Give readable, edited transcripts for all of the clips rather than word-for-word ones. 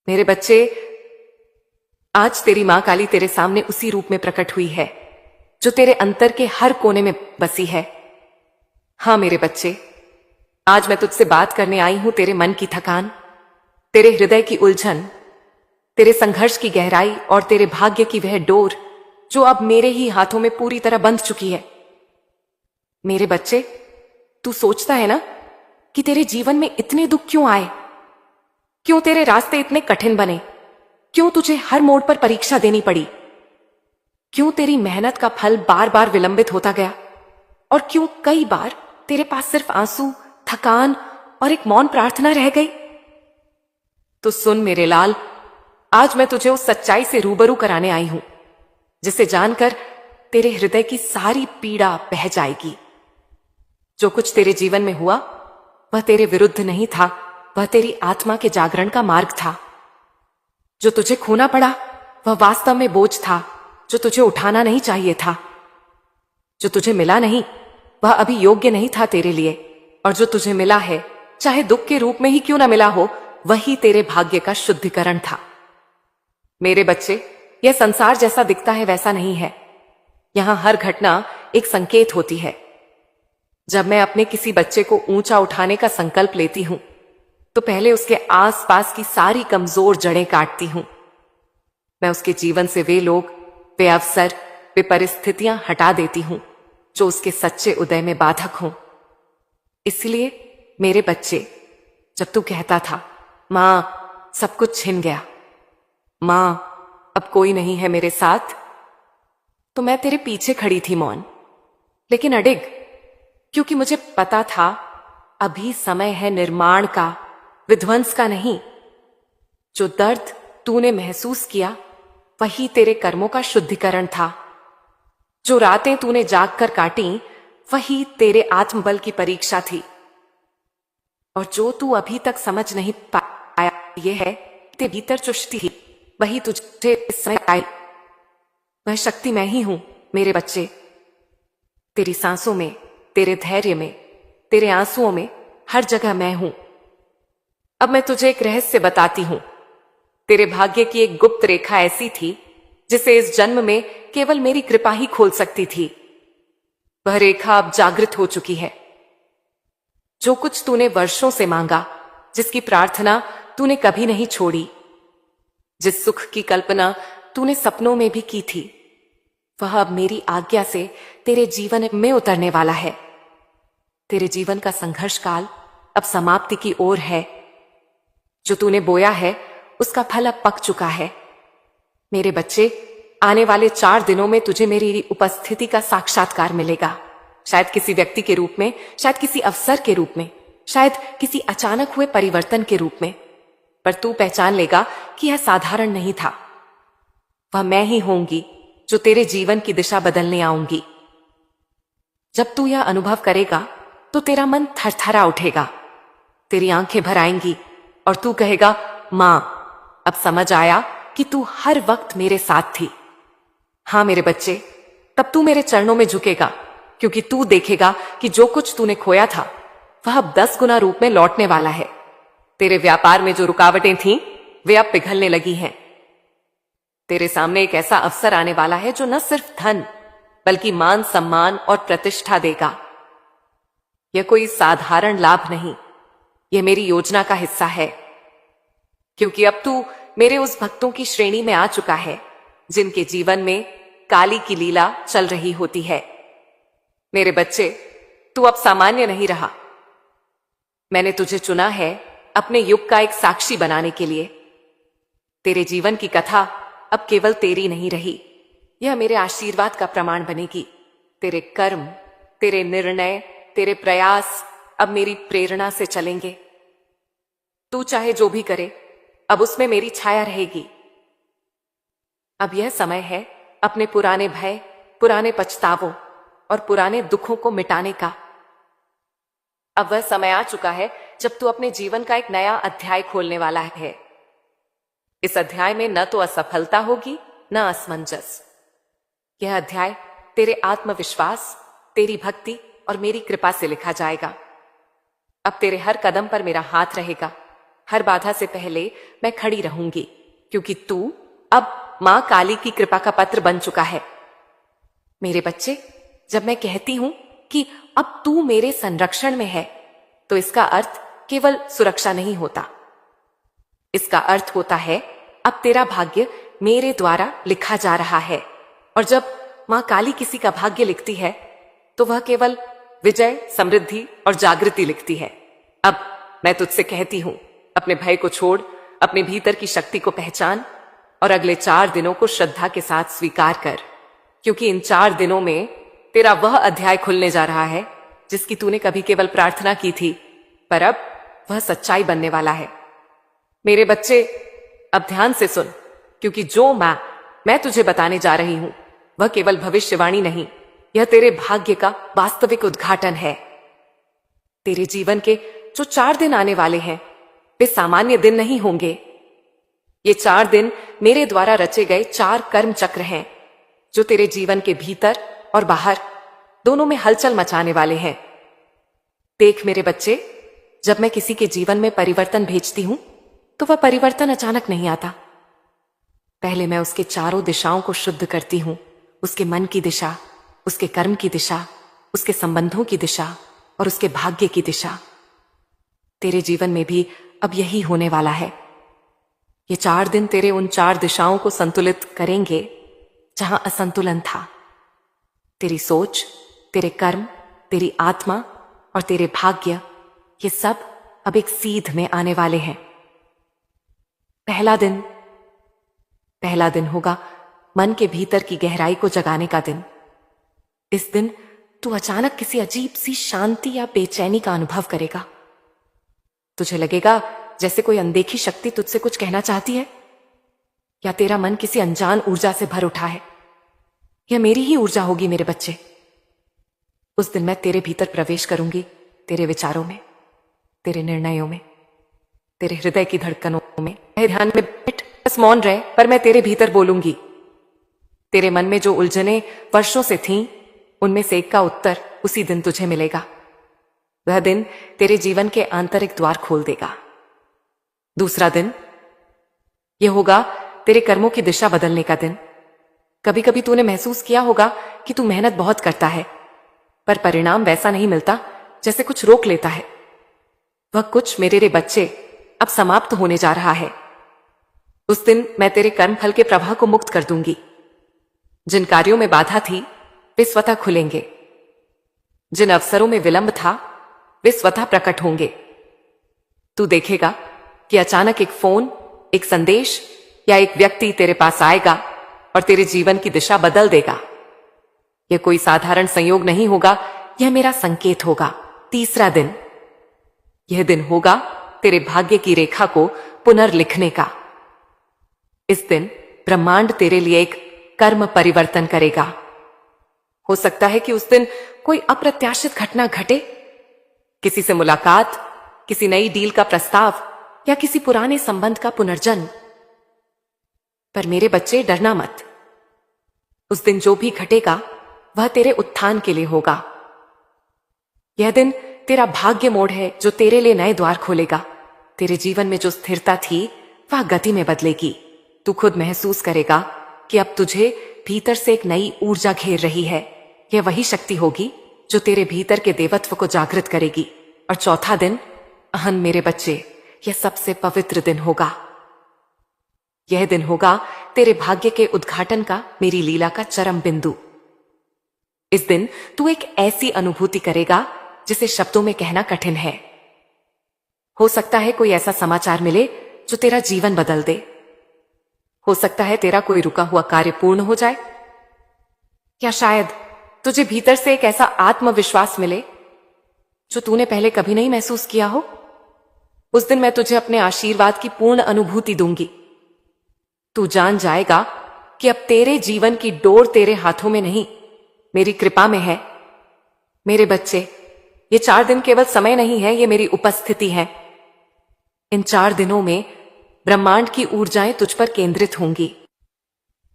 मेरे बच्चे, आज तेरी मां काली तेरे सामने उसी रूप में प्रकट हुई है जो तेरे अंतर के हर कोने में बसी है। हां मेरे बच्चे, आज मैं तुझसे बात करने आई हूं तेरे मन की थकान, तेरे हृदय की उलझन, तेरे संघर्ष की गहराई और तेरे भाग्य की वह डोर जो अब मेरे ही हाथों में पूरी तरह बंध चुकी है। मेरे बच्चे, तू सोचता है ना कि तेरे जीवन में इतने दुख क्यों आए, क्यों तेरे रास्ते इतने कठिन बने, क्यों तुझे हर मोड़ पर परीक्षा देनी पड़ी, क्यों तेरी मेहनत का फल बार बार विलंबित होता गया और क्यों कई बार तेरे पास सिर्फ आंसू, थकान और एक मौन प्रार्थना रह गई। तो सुन मेरे लाल, आज मैं तुझे उस सच्चाई से रूबरू कराने आई हूं जिसे जानकर तेरे हृदय की सारी पीड़ा बह जाएगी। जो कुछ तेरे जीवन में हुआ वह तेरे विरुद्ध नहीं था, वह तेरी आत्मा के जागरण का मार्ग था। जो तुझे खोना पड़ा वह वास्तव में बोझ था जो तुझे उठाना नहीं चाहिए था। जो तुझे मिला नहीं वह अभी योग्य नहीं था तेरे लिए, और जो तुझे मिला है, चाहे दुख के रूप में ही क्यों ना मिला हो, वही तेरे भाग्य का शुद्धिकरण था। मेरे बच्चे, यह संसार जैसा दिखता है वैसा नहीं है। यहां हर घटना एक संकेत होती है। जब मैं अपने किसी बच्चे को ऊंचा उठाने का संकल्प लेती हूं तो पहले उसके आसपास की सारी कमजोर जड़ें काटती हूं। मैं उसके जीवन से वे लोग, वे अवसर, वे परिस्थितियां हटा देती हूं जो उसके सच्चे उदय में बाधक हों। इसलिए मेरे बच्चे, जब तू कहता था मां सब कुछ छिन गया, मां अब कोई नहीं है मेरे साथ, तो मैं तेरे पीछे खड़ी थी मौन लेकिन अडिग, क्योंकि मुझे पता था अभी समय है निर्माण का, विध्वंस का नहीं। जो दर्द तूने महसूस किया वही तेरे कर्मों का शुद्धिकरण था। जो रातें तूने जागकर काटी वही तेरे आत्मबल की परीक्षा थी। और जो तू अभी तक समझ नहीं पाया यह है तेरे भीतर चुष्टि थी, वही तुझे इस समय आई। वह शक्ति मैं ही हूं मेरे बच्चे। तेरी सांसों में, तेरे धैर्य में, तेरे आंसुओं में, हर जगह मैं हूं। अब मैं तुझे एक रहस्य बताती हूं। तेरे भाग्य की एक गुप्त रेखा ऐसी थी जिसे इस जन्म में केवल मेरी कृपा ही खोल सकती थी। वह रेखा अब जागृत हो चुकी है। जो कुछ तूने वर्षों से मांगा, जिसकी प्रार्थना तूने कभी नहीं छोड़ी, जिस सुख की कल्पना तूने सपनों में भी की थी, वह अब मेरी आज्ञा से तेरे जीवन में उतरने वाला है। तेरे जीवन का संघर्ष काल अब समाप्ति की ओर है। जो तूने बोया है उसका फल अब पक चुका है। मेरे बच्चे, आने वाले 4 दिनों में तुझे मेरी उपस्थिति का साक्षात्कार मिलेगा। शायद किसी व्यक्ति के रूप में, शायद किसी अवसर के रूप में, शायद किसी अचानक हुए परिवर्तन के रूप में, पर तू पहचान लेगा कि यह साधारण नहीं था। वह मैं ही होंगी जो तेरे जीवन की दिशा बदलने आऊंगी। जब तू यह अनुभव करेगा तो तेरा मन थरथरा उठेगा, तेरी आंखें भर आएंगी और तू कहेगा, मां अब समझ आया कि तू हर वक्त मेरे साथ थी। हां मेरे बच्चे, तब तू मेरे चरणों में झुकेगा, क्योंकि तू देखेगा कि जो कुछ तूने खोया था वह अब 10 गुना रूप में लौटने वाला है। तेरे व्यापार में जो रुकावटें थीं वे अब पिघलने लगी हैं। तेरे सामने एक ऐसा अवसर आने वाला है जो न सिर्फ धन बल्कि मान, सम्मान और प्रतिष्ठा देगा। यह कोई साधारण लाभ नहीं, यह मेरी योजना का हिस्सा है, क्योंकि अब तू मेरे उस भक्तों की श्रेणी में आ चुका है जिनके जीवन में काली की लीला चल रही होती है। मेरे बच्चे, तू अब सामान्य नहीं रहा। मैंने तुझे चुना है अपने युग का एक साक्षी बनाने के लिए। तेरे जीवन की कथा अब केवल तेरी नहीं रही, यह मेरे आशीर्वाद का प्रमाण बनेगी। तेरे कर्म, तेरे निर्णय, तेरे प्रयास अब मेरी प्रेरणा से चलेंगे। तू चाहे जो भी करे, अब उसमें मेरी छाया रहेगी। अब यह समय है अपने पुराने भय, पुराने पछतावों और पुराने दुखों को मिटाने का। अब वह समय आ चुका है जब तू अपने जीवन का एक नया अध्याय खोलने वाला है। इस अध्याय में न तो असफलता होगी, न असमंजस। यह अध्याय तेरे आत्मविश्वास, तेरी भक्ति और मेरी कृपा से लिखा जाएगा। अब तेरे हर कदम पर मेरा हाथ रहेगा, हर बाधा से पहले मैं खड़ी रहूंगी, क्योंकि तू अब मां काली की कृपा का पत्र बन चुका है। मेरे बच्चे, जब मैं कहती हूं कि अब तू मेरे संरक्षण में है, तो इसका अर्थ केवल सुरक्षा नहीं होता। इसका अर्थ होता है अब तेरा भाग्य मेरे द्वारा लिखा जा रहा है। और जब मां काली किसी का भाग्य लिखती है तो वह केवल विजय, समृद्धि और जागृति लिखती है। अब मैं तुझसे कहती हूं, अपने भय को छोड़, अपने भीतर की शक्ति को पहचान और अगले 4 दिनों को श्रद्धा के साथ स्वीकार कर, क्योंकि इन 4 दिनों में तेरा वह अध्याय खुलने जा रहा है जिसकी तूने कभी केवल प्रार्थना की थी, पर अब वह सच्चाई बनने वाला है। मेरे बच्चे, अब ध्यान से सुन, क्योंकि जो मैं तुझे बताने जा रही हूं वह केवल भविष्यवाणी नहीं, यह तेरे भाग्य का वास्तविक उद्घाटन है। तेरे जीवन के जो 4 दिन आने वाले हैं वे सामान्य दिन नहीं होंगे। ये 4 दिन मेरे द्वारा रचे गए 4 कर्म चक्र हैं, जो तेरे जीवन के भीतर और बाहर दोनों में हलचल मचाने वाले हैं। देख मेरे बच्चे, जब मैं किसी के जीवन में परिवर्तन भेजती हूं तो वह परिवर्तन अचानक नहीं आता। पहले मैं उसके चारों दिशाओं को शुद्ध करती हूं, उसके मन की दिशा, उसके कर्म की दिशा, उसके संबंधों की दिशा और उसके भाग्य की दिशा। तेरे जीवन में भी अब यही होने वाला है। ये 4 दिन तेरे उन 4 दिशाओं को संतुलित करेंगे जहां असंतुलन था। तेरी सोच, तेरे कर्म, तेरी आत्मा और तेरे भाग्य, ये सब अब एक सीध में आने वाले हैं। पहला दिन होगा मन के भीतर की गहराई को जगाने का दिन। इस दिन तू अचानक किसी अजीब सी शांति या बेचैनी का अनुभव करेगा। तुझे लगेगा जैसे कोई अनदेखी शक्ति तुझसे कुछ कहना चाहती है, या तेरा मन किसी अनजान ऊर्जा से भर उठा है। यह मेरी ही ऊर्जा होगी मेरे बच्चे। उस दिन मैं तेरे भीतर प्रवेश करूंगी, तेरे विचारों में, तेरे निर्णयों में, तेरे हृदय की धड़कनों में। ध्यान में बैठ, बस मौन रहे, पर मैं तेरे भीतर बोलूंगी। तेरे मन में जो उलझने वर्षों से थीं, उनमें से एक का उत्तर उसी दिन तुझे मिलेगा। वह दिन तेरे जीवन के आंतरिक द्वार खोल देगा। दूसरा दिन यह होगा तेरे कर्मों की दिशा बदलने का दिन। कभी कभी तूने महसूस किया होगा कि तू मेहनत बहुत करता है, पर परिणाम वैसा नहीं मिलता जैसे कुछ रोक लेता है। वह कुछ मेरे बच्चे अब समाप्त होने जा रहा है। उस दिन मैं तेरे कर्म फल के प्रवाह को मुक्त कर दूंगी। जिन कार्यों में बाधा थी वे स्वतः खुलेंगे। जिन अवसरों में विलंब था वे स्वतः प्रकट होंगे। तू देखेगा कि अचानक एक फोन, एक संदेश या एक व्यक्ति तेरे पास आएगा और तेरे जीवन की दिशा बदल देगा। यह कोई साधारण संयोग नहीं होगा, यह मेरा संकेत होगा। तीसरा दिन, यह दिन होगा तेरे भाग्य की रेखा को पुनर्लिखने का। इस दिन ब्रह्मांड तेरे लिए एक कर्म परिवर्तन करेगा। हो सकता है कि उस दिन कोई अप्रत्याशित घटना घटे, किसी से मुलाकात, किसी नई डील का प्रस्ताव या किसी पुराने संबंध का पुनर्जन्म। पर मेरे बच्चे, डरना मत। उस दिन जो भी घटेगा वह तेरे उत्थान के लिए होगा। यह दिन तेरा भाग्य मोड़ है जो तेरे लिए नए द्वार खोलेगा। तेरे जीवन में जो स्थिरता थी वह गति में बदलेगी। तू खुद महसूस करेगा कि अब तुझे भीतर से एक नई ऊर्जा घेर रही है। यह वही शक्ति होगी जो तेरे भीतर के देवत्व को जागृत करेगी। और चौथा दिन, अहन मेरे बच्चे, यह सबसे पवित्र दिन होगा। यह दिन होगा तेरे भाग्य के उद्घाटन का, मेरी लीला का चरम बिंदु। इस दिन तू एक ऐसी अनुभूति करेगा जिसे शब्दों में कहना कठिन है। हो सकता है कोई ऐसा समाचार मिले जो तेरा जीवन बदल दे। हो सकता है तेरा कोई रुका हुआ कार्य पूर्ण हो जाए, या शायद तुझे भीतर से एक ऐसा आत्मविश्वास मिले जो तूने पहले कभी नहीं महसूस किया हो। उस दिन मैं तुझे अपने आशीर्वाद की पूर्ण अनुभूति दूंगी। तू जान जाएगा कि अब तेरे जीवन की डोर तेरे हाथों में नहीं, मेरी कृपा में है। मेरे बच्चे, ये 4 दिन केवल समय नहीं है, ये मेरी उपस्थिति है। इन 4 दिनों में ब्रह्मांड की ऊर्जाएं तुझ पर केंद्रित होंगी।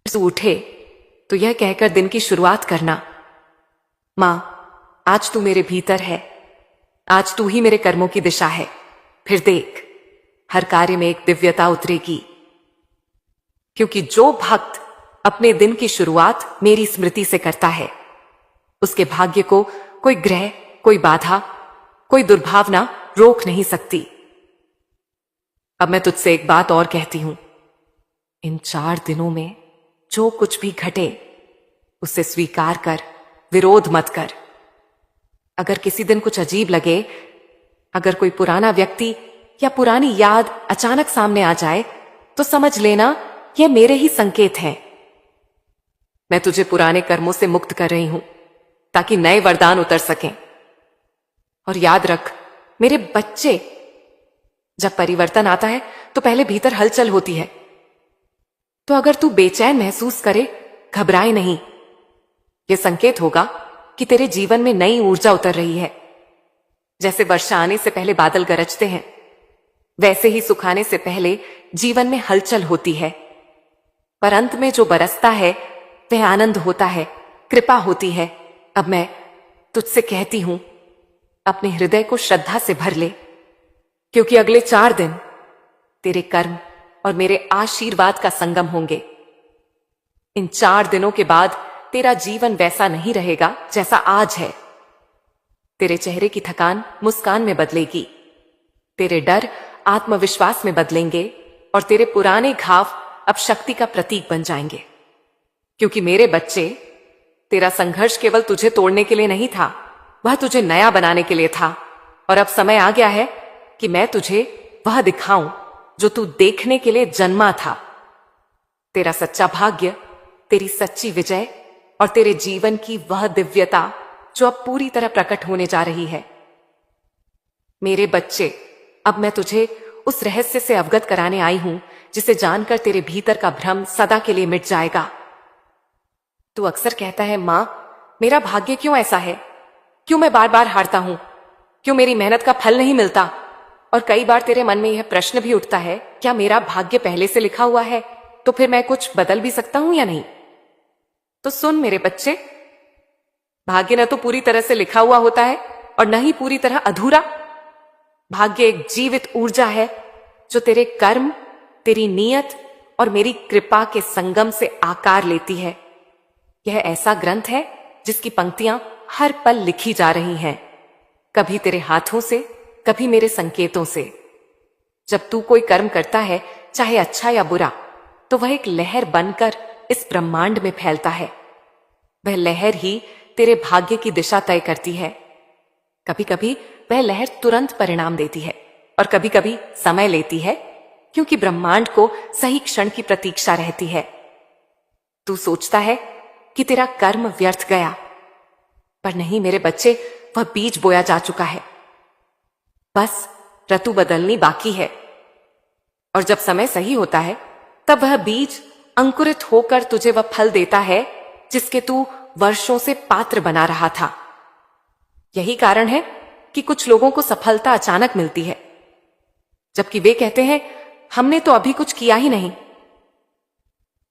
तू उठे तो यह कहकर दिन की शुरुआत करना, मां, आज तू मेरे भीतर है, आज तू ही मेरे कर्मों की दिशा है। फिर देख, हर कार्य में एक दिव्यता उतरेगी, क्योंकि जो भक्त अपने दिन की शुरुआत मेरी स्मृति से करता है, उसके भाग्य को कोई ग्रह, कोई बाधा, कोई दुर्भावना रोक नहीं सकती। अब मैं तुझसे एक बात और कहती हूं, इन 4 दिनों में जो कुछ भी घटे उसे स्वीकार कर, विरोध मत कर। अगर किसी दिन कुछ अजीब लगे, अगर कोई पुराना व्यक्ति या पुरानी याद अचानक सामने आ जाए, तो समझ लेना यह मेरे ही संकेत हैं। मैं तुझे पुराने कर्मों से मुक्त कर रही हूं ताकि नए वरदान उतर सकें। और याद रख मेरे बच्चे, जब परिवर्तन आता है तो पहले भीतर हलचल होती है। तो अगर तू बेचैन महसूस करे, घबराए नहीं। यह संकेत होगा कि तेरे जीवन में नई ऊर्जा उतर रही है। जैसे वर्षा आने से पहले बादल गरजते हैं, वैसे ही सुखाने से पहले जीवन में हलचल होती है। पर अंत में जो बरसता है वह आनंद होता है, कृपा होती है। अब मैं तुझसे कहती हूं, अपने हृदय को श्रद्धा से भर ले, क्योंकि अगले 4 दिन तेरे कर्म और मेरे आशीर्वाद का संगम होंगे। इन 4 दिनों के बाद तेरा जीवन वैसा नहीं रहेगा जैसा आज है। तेरे चेहरे की थकान मुस्कान में बदलेगी, तेरे डर आत्मविश्वास में बदलेंगे और तेरे पुराने घाव अब शक्ति का प्रतीक बन जाएंगे। क्योंकि मेरे बच्चे, तेरा संघर्ष केवल तुझे तोड़ने के लिए नहीं था, वह तुझे नया बनाने के लिए था। और अब समय आ गया है कि मैं तुझे वह दिखाऊं जो तू देखने के लिए जन्मा था। तेरा सच्चा भाग्य, तेरी सच्ची विजय और तेरे जीवन की वह दिव्यता जो अब पूरी तरह प्रकट होने जा रही है। मेरे बच्चे, अब मैं तुझे उस रहस्य से अवगत कराने आई हूं जिसे जानकर तेरे भीतर का भ्रम सदा के लिए मिट जाएगा। तू अक्सर कहता है, मां, मेरा भाग्य क्यों ऐसा है? क्यों मैं बार बार हारता हूं? क्यों मेरी मेहनत का फल नहीं मिलता? और कई बार तेरे मन में यह प्रश्न भी उठता है, क्या मेरा भाग्य पहले से लिखा हुआ है? तो फिर मैं कुछ बदल भी सकता हूं या नहीं? तो सुन मेरे बच्चे, भाग्य न तो पूरी तरह से लिखा हुआ होता है और न ही पूरी तरह अधूरा। भाग्य एक जीवित ऊर्जा है जो तेरे कर्म, तेरी नीयत और मेरी कृपा के संगम से आकार लेती है। यह ऐसा ग्रंथ है जिसकी पंक्तियां हर पल लिखी जा रही हैं, कभी तेरे हाथों से, कभी मेरे संकेतों से। जब तू कोई कर्म करता है, चाहे अच्छा या बुरा, तो वह एक लहर बनकर इस ब्रह्मांड में फैलता है। वह लहर ही तेरे भाग्य की दिशा तय करती है। कभी कभी वह लहर तुरंत परिणाम देती है और कभी कभी समय लेती है, क्योंकि ब्रह्मांड को सही क्षण की प्रतीक्षा रहती है। तू सोचता है कि तेरा कर्म व्यर्थ गया, पर नहीं मेरे बच्चे, वह बीज बोया जा चुका है। बस ऋतु बदलनी बाकी है, और जब समय सही होता है तब वह बीज अंकुरित होकर तुझे वह फल देता है जिसके तू वर्षों से पात्र बना रहा था। यही कारण है कि कुछ लोगों को सफलता अचानक मिलती है, जबकि वे कहते हैं, हमने तो अभी कुछ किया ही नहीं।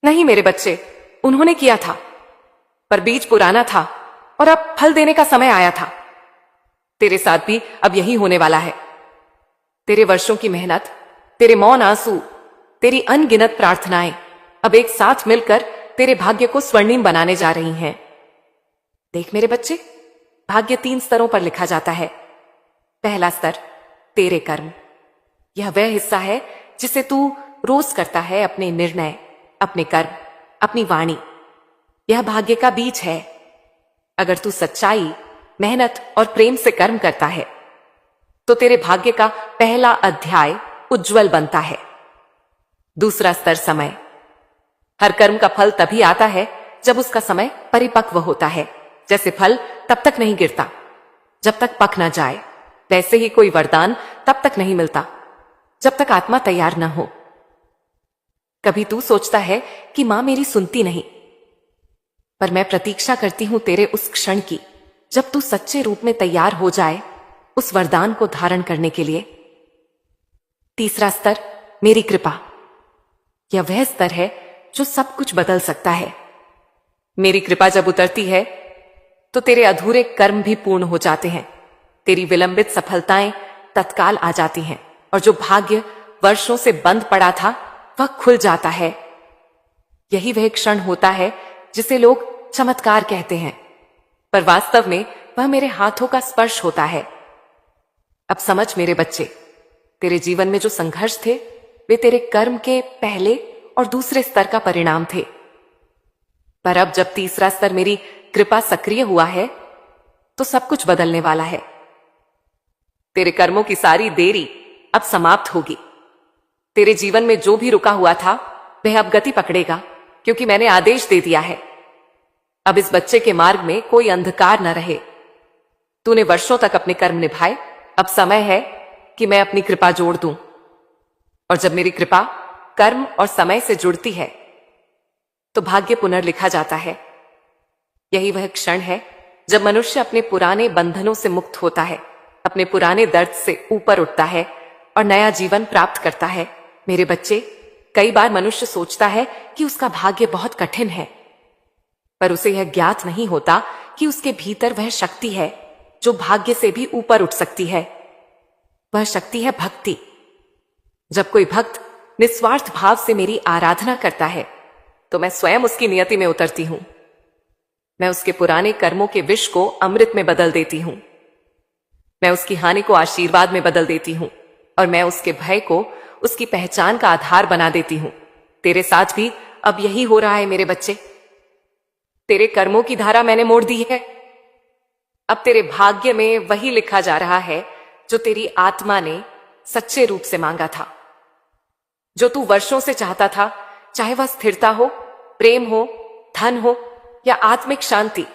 नहीं मेरे बच्चे, उन्होंने किया था, पर बीज पुराना था और अब फल देने का समय आया था। तेरे साथ भी अब यही होने वाला है। तेरे वर्षों की मेहनत, तेरे मौन आंसू, तेरी अनगिनत प्रार्थनाएं अब एक साथ मिलकर तेरे भाग्य को स्वर्णिम बनाने जा रही हैं। देख मेरे बच्चे, भाग्य 3 स्तरों पर लिखा जाता है। पहला स्तर, तेरे कर्म। यह वह हिस्सा है जिसे तू रोज करता है, अपने निर्णय, अपने कर्म, अपनी वाणी। यह भाग्य का बीज है। अगर तू सच्चाई, मेहनत और प्रेम से कर्म करता है, तो तेरे भाग्य का पहला अध्याय उज्जवल बनता है। दूसरा स्तर, समय। हर कर्म का फल तभी आता है जब उसका समय परिपक्व होता है। जैसे फल तब तक नहीं गिरता जब तक पक ना जाए, वैसे ही कोई वरदान तब तक नहीं मिलता जब तक आत्मा तैयार ना हो। कभी तू सोचता है कि मां मेरी सुनती नहीं, पर मैं प्रतीक्षा करती हूं तेरे उस क्षण की जब तू सच्चे रूप में तैयार हो जाए उस वरदान को धारण करने के लिए। तीसरा स्तर, मेरी कृपा। यह वह स्तर है जो सब कुछ बदल सकता है। मेरी कृपा जब उतरती है तो तेरे अधूरे कर्म भी पूर्ण हो जाते हैं, तेरी विलंबित सफलताएं तत्काल आ जाती हैं, और जो भाग्य वर्षों से बंद पड़ा था वह खुल जाता है। यही वह क्षण होता है जिसे लोग चमत्कार कहते हैं, पर वास्तव में वह मेरे हाथों का स्पर्श होता है। अब समझ मेरे बच्चे, तेरे जीवन में जो संघर्ष थे वे तेरे कर्म के पहले और दूसरे स्तर का परिणाम थे, पर अब जब तीसरा स्तर मेरी कृपा सक्रिय हुआ है तो सब कुछ बदलने वाला है। तेरे कर्मों की सारी देरी अब समाप्त होगी। तेरे जीवन में जो भी रुका हुआ था वह अब गति पकड़ेगा, क्योंकि मैंने आदेश दे दिया है। अब इस बच्चे के मार्ग में कोई अंधकार न रहे। तूने वर्षों तक अपने कर्म निभाए, अब समय है कि मैं अपनी कृपा जोड़ दूं। और जब मेरी कृपा कर्म और समय से जुड़ती है तो भाग्य पुनर्लिखा जाता है। यही वह क्षण है जब मनुष्य अपने पुराने बंधनों से मुक्त होता है, अपने पुराने दर्द से ऊपर उठता है और नया जीवन प्राप्त करता है। मेरे बच्चे, कई बार मनुष्य सोचता है कि उसका भाग्य बहुत कठिन है, पर उसे यह ज्ञात नहीं होता कि उसके भीतर वह शक्ति है जो भाग्य से भी ऊपर उठ सकती है। वह शक्ति है भक्ति। जब कोई भक्त निस्वार्थ भाव से मेरी आराधना करता है तो मैं स्वयं उसकी नियति में उतरती हूं। मैं उसके पुराने कर्मों के विष को अमृत में बदल देती हूं। मैं उसकी हानि को आशीर्वाद में बदल देती हूं और मैं उसके भय को उसकी पहचान का आधार बना देती हूं। तेरे साथ भी अब यही हो रहा है मेरे बच्चे। तेरे कर्मों की धारा मैंने मोड़ दी है। अब तेरे भाग्य में वही लिखा जा रहा है जो तेरी आत्मा ने सच्चे रूप से मांगा था। जो तू वर्षों से चाहता था, चाहे वह स्थिरता हो, प्रेम हो, धन हो या आत्मिक शांति,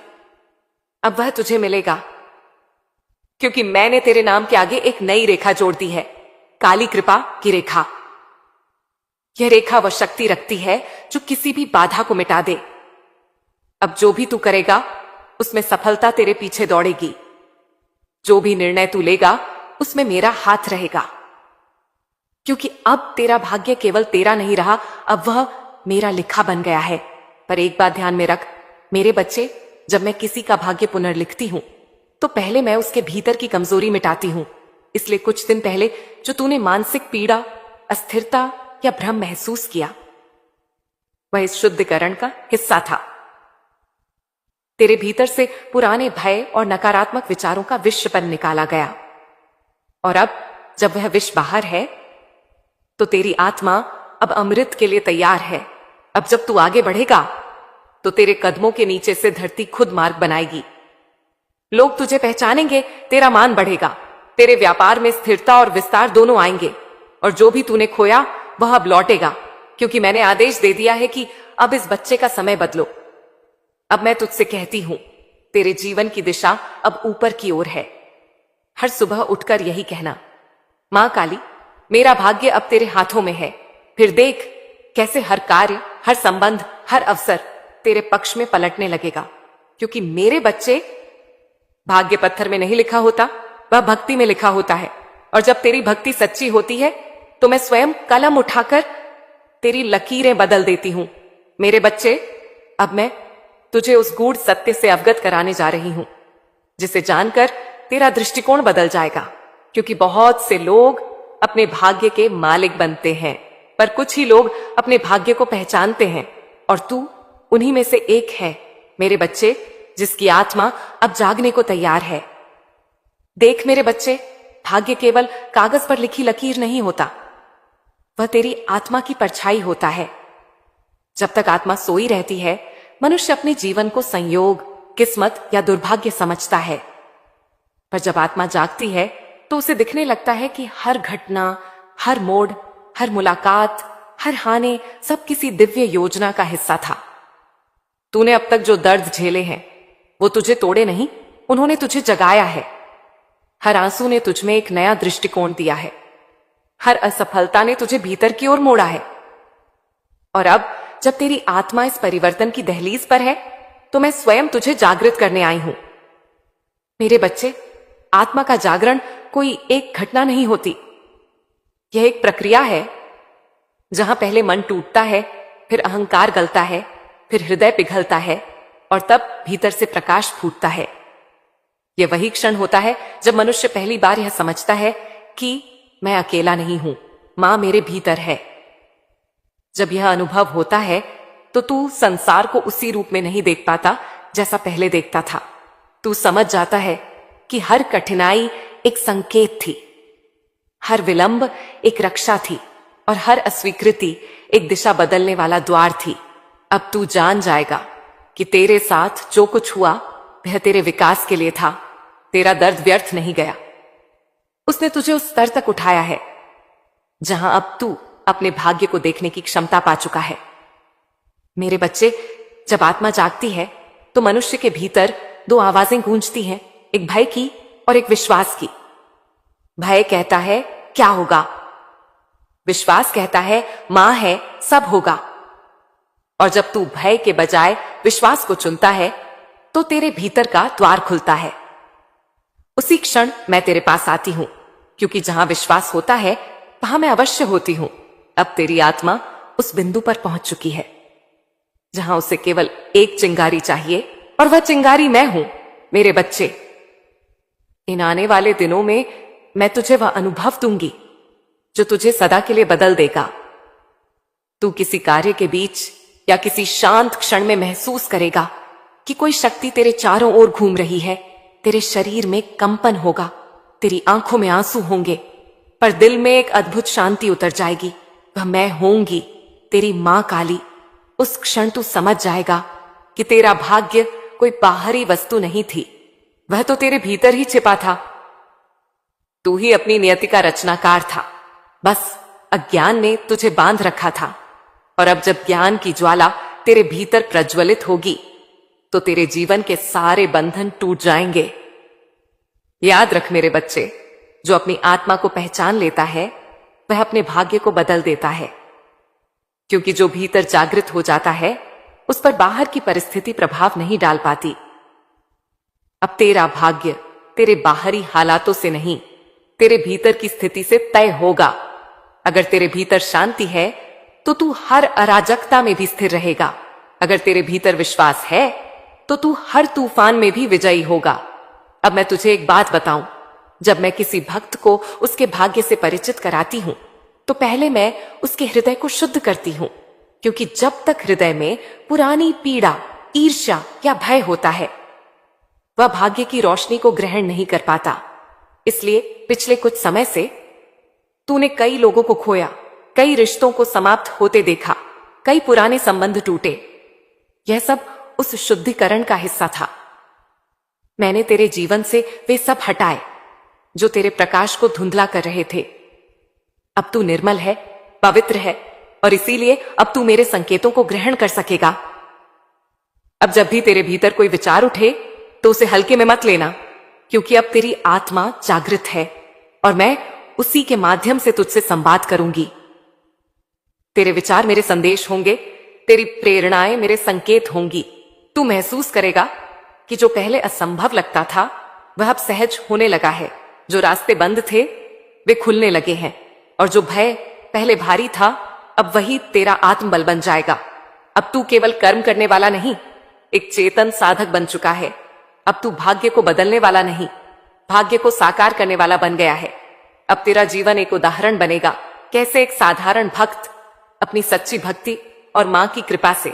अब वह तुझे मिलेगा, क्योंकि मैंने तेरे नाम के आगे एक नई रेखा जोड़ दी है, काली कृपा की रेखा। यह रेखा वह शक्ति रखती है जो किसी भी बाधा को मिटा दे। अब जो भी तू करेगा उसमें सफलता तेरे पीछे दौड़ेगी। जो भी निर्णय तू लेगा उसमें मेरा हाथ रहेगा, क्योंकि अब तेरा भाग्य केवल तेरा नहीं रहा, अब वह मेरा लिखा बन गया है। पर एक बात ध्यान में रख मेरे बच्चे, जब मैं किसी का भाग्य पुनर्लिखती हूं तो पहले मैं उसके भीतर की कमजोरी मिटाती हूं। इसलिए कुछ दिन पहले जो तूने मानसिक पीड़ा, अस्थिरता या भ्रम महसूस किया, वह इस शुद्धिकरण का हिस्सा था। तेरे भीतर से पुराने भय और नकारात्मक विचारों का विषपन निकाला गया, और अब जब वह विष बाहर है तो तेरी आत्मा अब अमृत के लिए तैयार है। अब जब तू आगे बढ़ेगा तो तेरे कदमों के नीचे से धरती खुद मार्ग बनाएगी। लोग तुझे पहचानेंगे, तेरा मान बढ़ेगा, तेरे व्यापार में स्थिरता और विस्तार दोनों आएंगे, और जो भी तूने खोया वह अब लौटेगा, क्योंकि मैंने आदेश दे दिया है कि अब इस बच्चे का समय बदलो। अब मैं तुझसे कहती हूं, तेरे जीवन की दिशा अब ऊपर की ओर है। हर सुबह उठकर यही कहना, मां काली, मेरा भाग्य अब तेरे हाथों में है। फिर देख कैसे हर कार्य, हर संबंध, हर अवसर तेरे पक्ष में पलटने लगेगा, क्योंकि मेरे बच्चे, भाग्य पत्थर में नहीं लिखा होता, वह भक्ति में लिखा होता है। और जब तेरी भक्ति सच्ची होती है तो मैं स्वयं कलम उठाकर तेरी लकीरें बदल देती हूं। मेरे बच्चे, अब मैं तुझे उस गूढ़ सत्य से अवगत कराने जा रही हूं, जिसे जानकर तेरा दृष्टिकोण बदल जाएगा। क्योंकि बहुत से लोग अपने भाग्य के मालिक बनते हैं, पर कुछ ही लोग अपने भाग्य को पहचानते हैं, और तू उन्हीं में से एक है मेरे बच्चे, जिसकी आत्मा अब जागने को तैयार है। देख मेरे बच्चे, भाग्य केवल कागज पर लिखी लकीर नहीं होता, वह तेरी आत्मा की परछाई होता है। जब तक आत्मा सोई रहती है, मनुष्य अपने जीवन को संयोग, किस्मत या दुर्भाग्य समझता है, पर जब आत्मा जागती है तो उसे दिखने लगता है कि हर घटना, हर मोड़, हर मुलाकात, हर हानि सब किसी दिव्य योजना का हिस्सा था। तूने अब तक जो दर्द झेले हैं वो तुझे तोड़े नहीं, उन्होंने तुझे जगाया है। हर आंसू ने तुझमें एक नया दृष्टिकोण दिया है, हर असफलता ने तुझे भीतर की ओर मोड़ा है। और अब जब तेरी आत्मा इस परिवर्तन की दहलीज पर है तो मैं स्वयं तुझे जागृत करने आई हूं। मेरे बच्चे, आत्मा का जागरण कोई एक घटना नहीं होती, यह एक प्रक्रिया है, जहां पहले मन टूटता है, फिर अहंकार गलता है, फिर हृदय पिघलता है, और तब भीतर से प्रकाश फूटता है। यह वही क्षण होता है जब मनुष्य पहली बार यह समझता है कि मैं अकेला नहीं हूं, मां मेरे भीतर है। जब यह अनुभव होता है तो तू संसार को उसी रूप में नहीं देख पाता जैसा पहले देखता था। तू समझ जाता है कि हर कठिनाई एक संकेत थी, हर विलंब एक रक्षा थी और हर अस्वीकृति एक दिशा बदलने वाला द्वार थी। अब तू जान जाएगा कि तेरे साथ जो कुछ हुआ वह तेरे विकास के लिए था। तेरा दर्द व्यर्थ नहीं गया। उसने तुझे उस स्तर तक उठाया है जहां अब तू अपने भाग्य को देखने की क्षमता पा चुका है। मेरे बच्चे, जब आत्मा जागती है तो मनुष्य के भीतर दो आवाजें गूंजती हैं, एक भय की और एक विश्वास की। भय कहता है क्या होगा, विश्वास कहता है मां है सब होगा। और जब तू भय के बजाय विश्वास को चुनता है तो तेरे भीतर का द्वार खुलता है। उसी क्षण मैं तेरे पास आती हूं, क्योंकि जहां विश्वास होता है वहां मैं अवश्य होती हूं। अब तेरी आत्मा उस बिंदु पर पहुंच चुकी है जहां उसे केवल एक चिंगारी चाहिए और वह चिंगारी मैं हूं। मेरे बच्चे, इन आने वाले दिनों में मैं तुझे वह अनुभव दूंगी जो तुझे सदा के लिए बदल देगा। तू किसी कार्य के बीच या किसी शांत क्षण में महसूस करेगा कि कोई शक्ति तेरे चारों ओर घूम रही है। तेरे शरीर में कंपन होगा, तेरी आंखों में आंसू होंगे, पर दिल में एक अद्भुत शांति उतर जाएगी। वह मैं होंगी, तेरी मां काली। उस क्षण तू समझ जाएगा कि तेरा भाग्य कोई बाहरी वस्तु नहीं थी, वह तो तेरे भीतर ही छिपा था। तू ही अपनी नियति का रचनाकार था, बस अज्ञान ने तुझे बांध रखा था। और अब जब ज्ञान की ज्वाला तेरे भीतर प्रज्वलित होगी तो तेरे जीवन के सारे बंधन टूट जाएंगे। याद रख मेरे बच्चे, जो अपनी आत्मा को पहचान लेता है वह अपने भाग्य को बदल देता है, क्योंकि जो भीतर जागृत हो जाता है उस पर बाहर की परिस्थिति प्रभाव नहीं डाल पाती। अब तेरा भाग्य तेरे बाहरी हालातों से नहीं, तेरे भीतर की स्थिति से तय होगा। अगर तेरे भीतर शांति है तो तू हर अराजकता में भी स्थिर रहेगा। अगर तेरे भीतर विश्वास है तो तू हर तूफान में भी विजयी होगा। अब मैं तुझे एक बात बताऊं, जब मैं किसी भक्त को उसके भाग्य से परिचित कराती हूं तो पहले मैं उसके हृदय को शुद्ध करती हूं, क्योंकि जब तक हृदय में पुरानी पीड़ा, ईर्ष्या या भय होता है वह भाग्य की रोशनी को ग्रहण नहीं कर पाता। इसलिए पिछले कुछ समय से तूने कई लोगों को खोया, कई रिश्तों को समाप्त होते देखा, कई पुराने संबंध टूटे। यह सब उस शुद्धिकरण का हिस्सा था। मैंने तेरे जीवन से वे सब हटाए जो तेरे प्रकाश को धुंधला कर रहे थे। अब तू निर्मल है, पवित्र है, और इसीलिए अब तू मेरे संकेतों को ग्रहण कर सकेगा। अब जब भी तेरे भीतर कोई विचार उठे तो उसे हल्के में मत लेना, क्योंकि अब तेरी आत्मा जागृत है और मैं उसी के माध्यम से तुझसे संवाद करूंगी। तेरे विचार मेरे संदेश होंगे, तेरी प्रेरणाएं मेरे संकेत होंगी। तू महसूस करेगा कि जो पहले असंभव लगता था वह अब सहज होने लगा है। जो रास्ते बंद थे वे खुलने लगे हैं, और जो भय पहले भारी था अब वही तेरा आत्मबल बन जाएगा। अब तू केवल कर्म करने वाला नहीं, एक चेतन साधक बन चुका है। अब तू भाग्य को बदलने वाला नहीं, भाग्य को साकार करने वाला बन गया है। अब तेरा जीवन एक उदाहरण बनेगा, कैसे एक साधारण भक्त अपनी सच्ची भक्ति और मां की कृपा से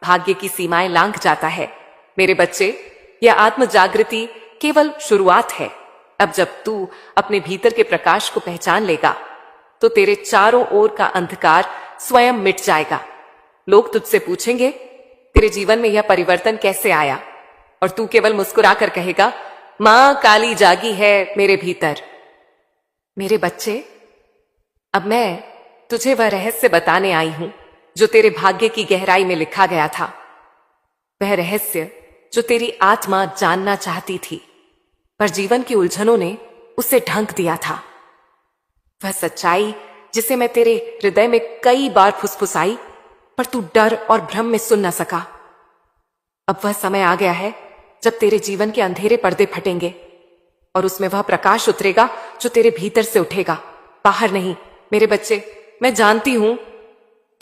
भाग्य की सीमाएं लांघ जाता है। मेरे बच्चे, यह आत्म जागृति केवल शुरुआत है। अब जब तू अपने भीतर के प्रकाश को पहचान लेगा तो तेरे चारों ओर का अंधकार स्वयं मिट जाएगा। लोग तुझसे पूछेंगे, तेरे जीवन में यह परिवर्तन कैसे आया? और तू केवल मुस्कुराकर कहेगा, मां काली जागी है मेरे भीतर। मेरे बच्चे, अब मैं तुझे वह रहस्य बताने आई हूं जो तेरे भाग्य की गहराई में लिखा गया था। वह रहस्य जो तेरी आत्मा जानना चाहती थी, पर जीवन की उलझनों ने उसे ढंक दिया था। वह सच्चाई जिसे मैं तेरे हृदय में कई बार फुसफुसाई, पर तू डर और भ्रम में सुन न सका। अब वह समय आ गया है जब तेरे जीवन के अंधेरे पर्दे फटेंगे और उसमें वह प्रकाश उतरेगा जो तेरे भीतर से उठेगा, बाहर नहीं। मेरे बच्चे, मैं जानती हूं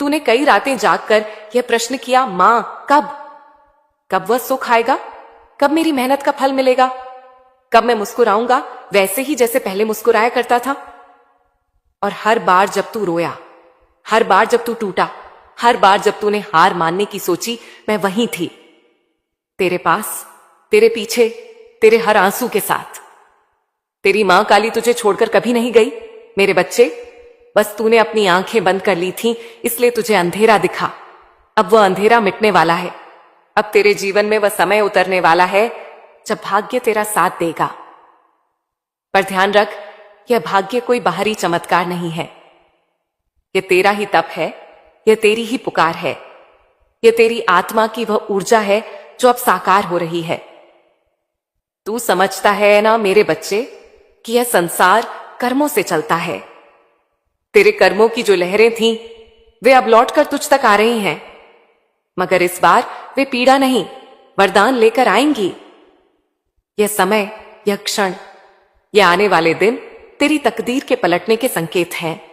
तूने कई रातें जागकर यह प्रश्न किया, मां कब वह सुख आएगा? कब मेरी मेहनत का फल मिलेगा? कब मैं मुस्कुराऊंगा वैसे ही जैसे पहले मुस्कुराया करता था? और हर बार जब तू रोया, हर बार जब तू टूटा, हर बार जब तूने हार मानने की सोची, मैं वहीं थी, तेरे पास, तेरे पीछे, तेरे हर आंसू के साथ। तेरी मां काली तुझे छोड़कर कभी नहीं गई मेरे बच्चे। बस तूने अपनी आंखें बंद कर ली थी, इसलिए तुझे अंधेरा दिखा। अब वह अंधेरा मिटने वाला है। अब तेरे जीवन में वह समय उतरने वाला है जब भाग्य तेरा साथ देगा। पर ध्यान रख, यह भाग्य कोई बाहरी चमत्कार नहीं है। यह तेरा ही तप है, यह तेरी ही पुकार है, यह तेरी आत्मा की वह ऊर्जा है जो अब साकार हो रही है। तू समझता है ना मेरे बच्चे कि यह संसार कर्मों से चलता है। तेरे कर्मों की जो लहरें थीं, वे अब लौटकर तुझ तक आ रही हैं, मगर इस बार वे पीड़ा नहीं, वरदान लेकर आएंगी। यह समय, यह क्षण, यह आने वाले दिन तेरी तकदीर के पलटने के संकेत हैं।